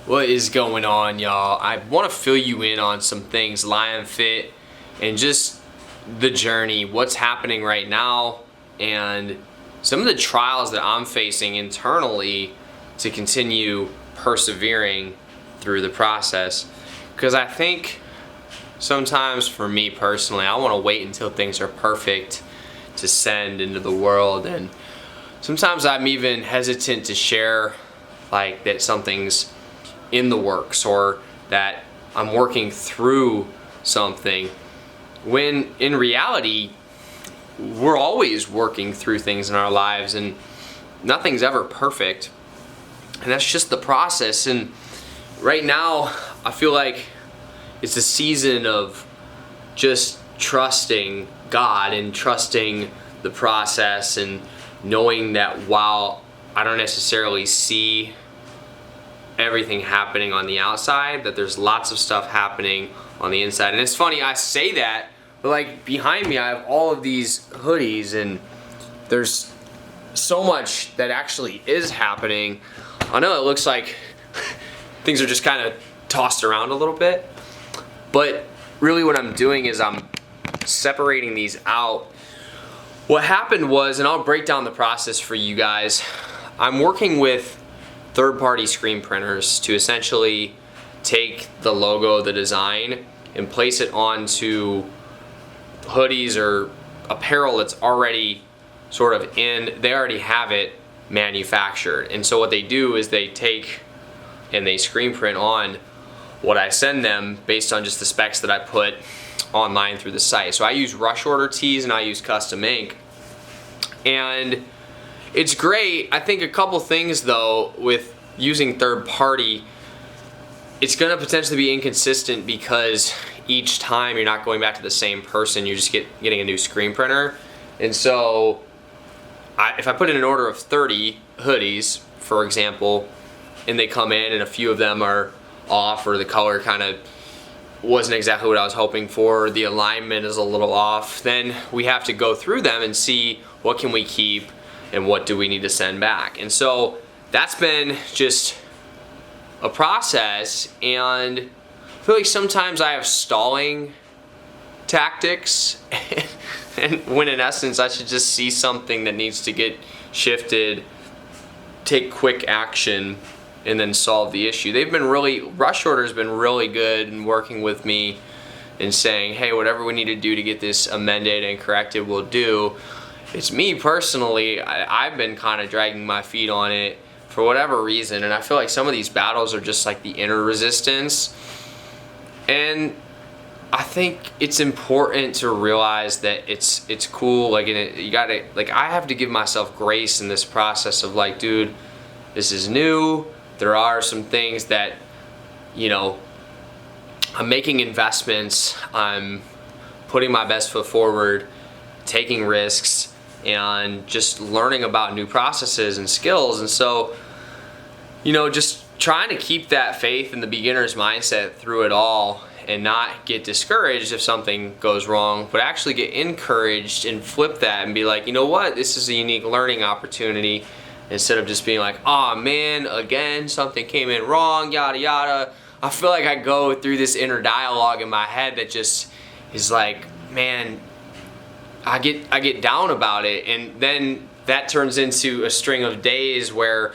What is going on, y'all? I want to fill you in on some things, Lion Fit, and just the journey, what's happening right now, and some of the trials that I'm facing internally to continue persevering through the process. Because I think sometimes for me personally, I want to wait until things are perfect to send into the world, and sometimes I'm even hesitant to share like that something's in the works or that I'm working through something, when in reality we're always working through things in our lives and nothing's ever perfect, and that's just the process. And right now I feel like it's a season of just trusting God and trusting the process and knowing that while I don't necessarily see everything happening on the outside, that there's lots of stuff happening on the inside. And it's funny, I say that, but like behind me I have all of these hoodies and there's so much that actually is happening. I know it looks like things are just kind of tossed around a little bit, but really what I'm doing is I'm separating these out. What happened was, and I'll break down the process for you guys, I'm working with third-party screen printers to essentially take the logo, the design, and place it onto hoodies or apparel that's already sort of they already have it manufactured. And so what they do is they take and they screen print on what I send them based on just the specs that I put online through the site. So I use rush order tees and I use custom ink, and it's great. I think a couple things though with using third party, it's gonna potentially be inconsistent because each time you're not going back to the same person, you're just getting a new screen printer. And so if I put in an order of 30 hoodies, for example, and they come in and a few of them are off or the color kind of wasn't exactly what I was hoping for, the alignment is a little off, then we have to go through them and see what can we keep and what do we need to send back. And so that's been just a process, and I feel like sometimes I have stalling tactics and when in essence I should just see something that needs to get shifted, take quick action, and then solve the issue. Rush Order's been really good in working with me and saying, hey, whatever we need to do to get this amended and corrected, we'll do. It's me personally, I've been kind of dragging my feet on it for whatever reason, and I feel like some of these battles are just like the inner resistance. And I think it's important to realize that it's cool, like you gotta, like I have to give myself grace in this process of like, dude, this is new. There are some things that, you know, I'm making investments, I'm putting my best foot forward, taking risks, and just learning about new processes and skills. And so, you know, just trying to keep that faith in the beginner's mindset through it all and not get discouraged if something goes wrong, but actually get encouraged and flip that and be like, you know what, this is a unique learning opportunity, instead of just being like, oh man, again, something came in wrong, yada yada. I feel like I go through this inner dialogue in my head that just is like, man, I get down about it, and then that turns into a string of days where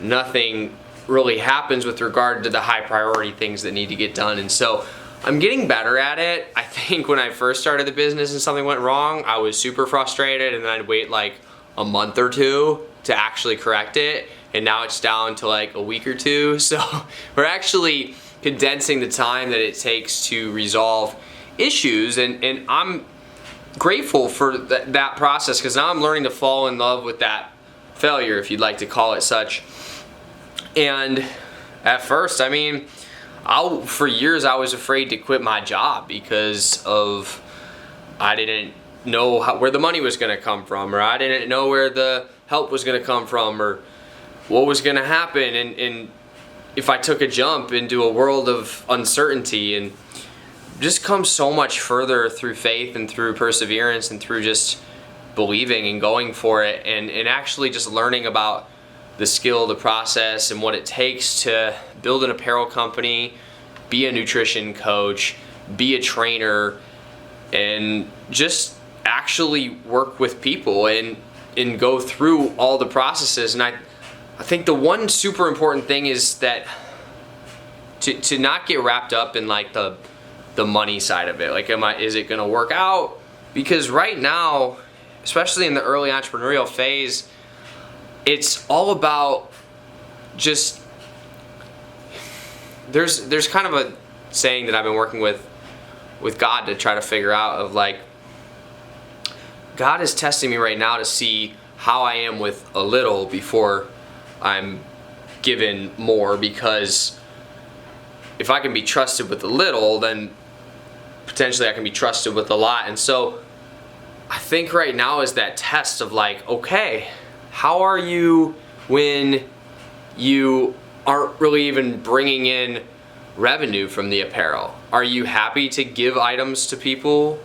nothing really happens with regard to the high priority things that need to get done. And so I'm getting better at it. I think when I first started the business and something went wrong, I was super frustrated, and then I'd wait like a month or two to actually correct it, and now it's down to like a week or two. So we're actually condensing the time that it takes to resolve issues, and I'm grateful for that process, because now I'm learning to fall in love with that failure, if you'd like to call it such. And at first, I mean, for years I was afraid to quit my job because of I didn't know where the money was going to come from, or I didn't know where the help was going to come from, or what was going to happen, and if I took a jump into a world of uncertainty. And just come so much further through faith and through perseverance and through just believing and going for it, and actually just learning about the skill, the process, and what it takes to build an apparel company, be a nutrition coach, be a trainer, and just actually work with people and go through all the processes. And I think the one super important thing is that to not get wrapped up in like the money side of it. Like, is it gonna work out? Because right now, especially in the early entrepreneurial phase, it's all about just, there's kind of a saying that I've been working with God to try to figure out of like, God is testing me right now to see how I am with a little before I'm given more, because if I can be trusted with a little, then potentially I can be trusted with a lot. And so I think right now is that test of like, okay, how are you when you aren't really even bringing in revenue from the apparel? Are you happy to give items to people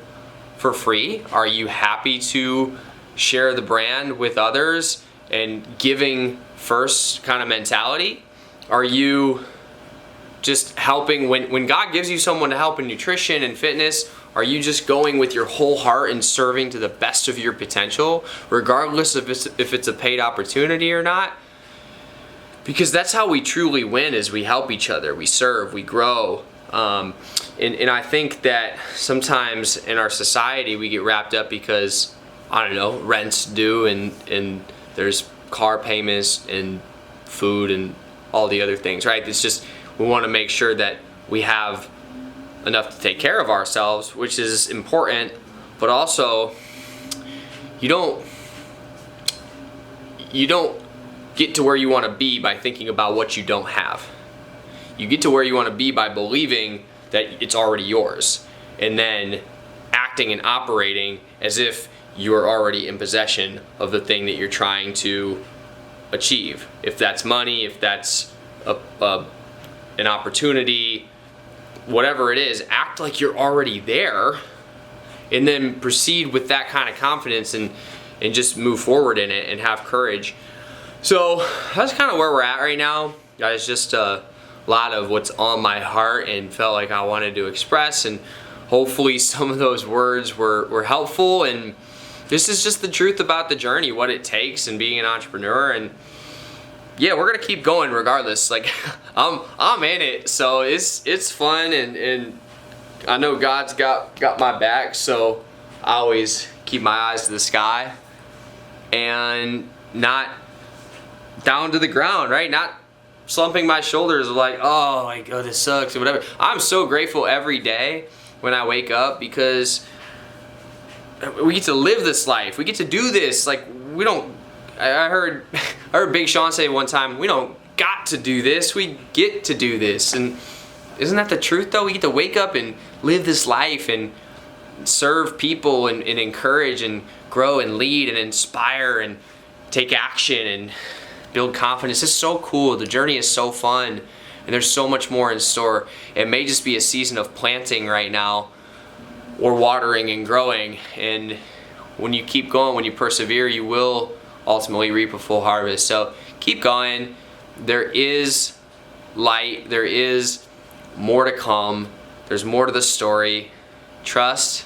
for free? Are you happy to share the brand with others and giving first kind of mentality? Are you just helping when God gives you someone to help in nutrition and fitness? Are you just going with your whole heart and serving to the best of your potential, regardless of if it's a paid opportunity or not? Because that's how we truly win, is we help each other, we serve, we grow. And I think that sometimes in our society we get wrapped up because, I don't know, rent's due and there's car payments and food and all the other things, right? It's just, we want to make sure that we have enough to take care of ourselves, which is important, but also you don't get to where you want to be by thinking about what you don't have. You get to where you want to be by believing that it's already yours, and then acting and operating as if you're already in possession of the thing that you're trying to achieve. If that's money, if that's an opportunity, whatever it is, act like you're already there, and then proceed with that kind of confidence and just move forward in it and have courage. So that's kind of where we're at right now, guys. Just a lot of what's on my heart and felt like I wanted to express, and hopefully some of those words were helpful. And this is just the truth about the journey, what it takes and being an entrepreneur. And yeah, we're gonna keep going regardless. Like I'm in it, so it's fun, and I know God's got my back, so I always keep my eyes to the sky and not down to the ground, right? Not slumping my shoulders like, oh my God, this sucks or whatever. I'm so grateful every day when I wake up, because we get to live this life. We get to do this. Like, we don't, I heard Big Sean say one time, we don't got to do this, we get to do this. And isn't that the truth though? We get to wake up and live this life and serve people and encourage and grow and lead and inspire and take action and build confidence. It's so cool. The journey is so fun, and there's so much more in store. It may just be a season of planting right now, or watering and growing, and when you keep going, when you persevere, you will ultimately reap a full harvest. So keep going. There is light. There is more to come. There's more to the story. Trust,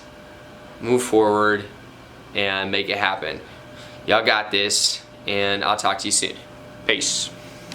move forward, and make it happen. Y'all got this, and I'll talk to you soon. Peace.